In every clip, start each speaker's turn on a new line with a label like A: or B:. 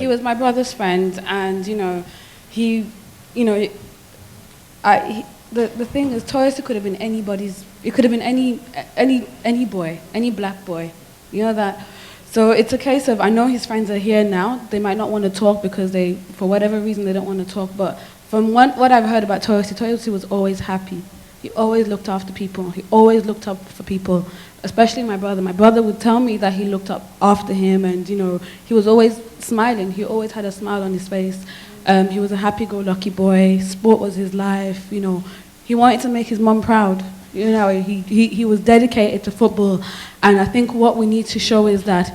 A: He was my brother's friend, and you know, he, you know, the thing is, Toyosi could have been anybody's. It could have been any boy, any black boy. You know that. So it's a case of, I know his friends are here now. They might not want to talk because they, for whatever reason, they don't want to talk. But from what I've heard about Toyosi was always happy. He always looked after people. He always looked up for people, especially my brother. My brother would tell me that he looked up after him, and you know, he was always smiling. He always had a smile on his face. He was a happy-go-lucky boy. Sport was his life. You know, he wanted to make his mum proud. You know, he was dedicated to football, and I think what we need to show is that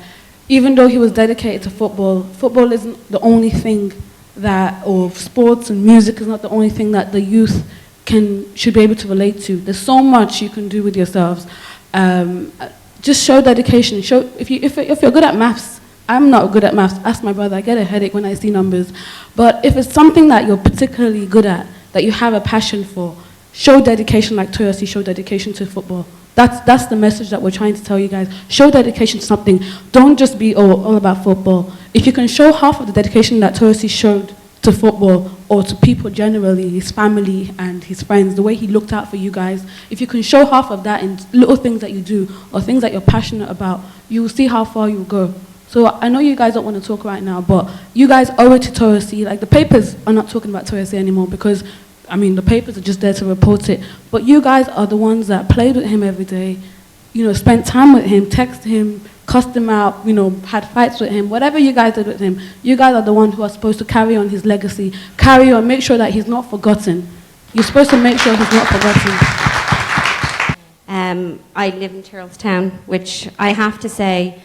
A: even though he was dedicated to football, football isn't the only thing that, or sports and music is not the only thing that the youth should be able to relate to. There's so much you can do with yourselves. Just show dedication. Show if you're good at maths. I'm not good at maths. Ask my brother. I get a headache when I see numbers. But if it's something that you're particularly good at, that you have a passion for, show dedication like Toyosi, show dedication to football. That's the message that we're trying to tell you guys. Show dedication to something. Don't just be all about football. If you can show half of the dedication that Toyosi showed to football or to people generally, his family and his friends, the way he looked out for you guys, if you can show half of that in little things that you do or things that you're passionate about, you will see how far you'll go. So I know you guys don't want to talk right now, but you guys owe it to Toyosi. Like, the papers are not talking about Toyosi anymore because, I mean, the papers are just there to report it. But you guys are the ones that played with him every day, you know, spent time with him, texted him, cussed him out, you know, had fights with him. Whatever you guys did with him, you guys are the ones who are supposed to carry on his legacy, carry on, make sure that he's not forgotten. You're supposed to make sure he's not forgotten.
B: I live in Tyrrelstown, which I have to say,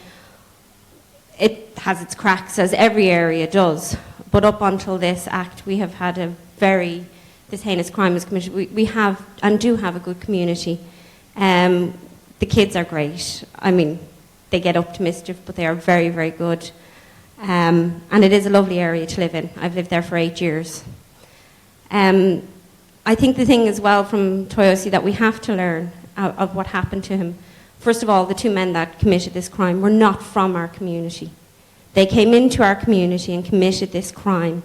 B: it has its cracks, as every area does. But up until this act, we have had this heinous crime was committed. We have and do have a good community. The kids are great. I mean, they get up to mischief, but they are very, very good. And it is a lovely area to live in. I've lived there for 8 years. I think the thing as well from Toyosi that we have to learn of what happened to him. First of all, the two men that committed this crime were not from our community. They came into our community and committed this crime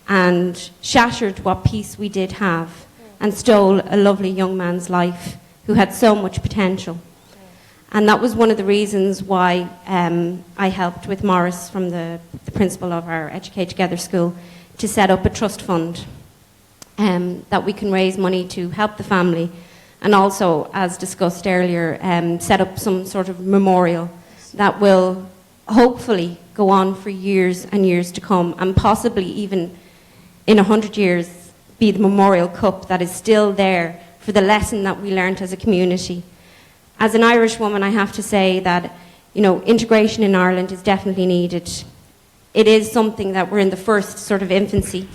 B: and shattered what peace we did have and stole a lovely young man's life who had so much potential. And that was one of the reasons why I helped with Morris, from the principal of our Educate Together school, to set up a trust fund that we can raise money to help the family, and also, as discussed earlier, set up some sort of memorial that will hopefully go on for years and years to come, and possibly even in 100 years be the memorial cup that is still there for the lesson that we learnt as a community. As an Irish woman, I have to say that, you know, integration in Ireland is definitely needed. It is something that we're in the first sort of infancy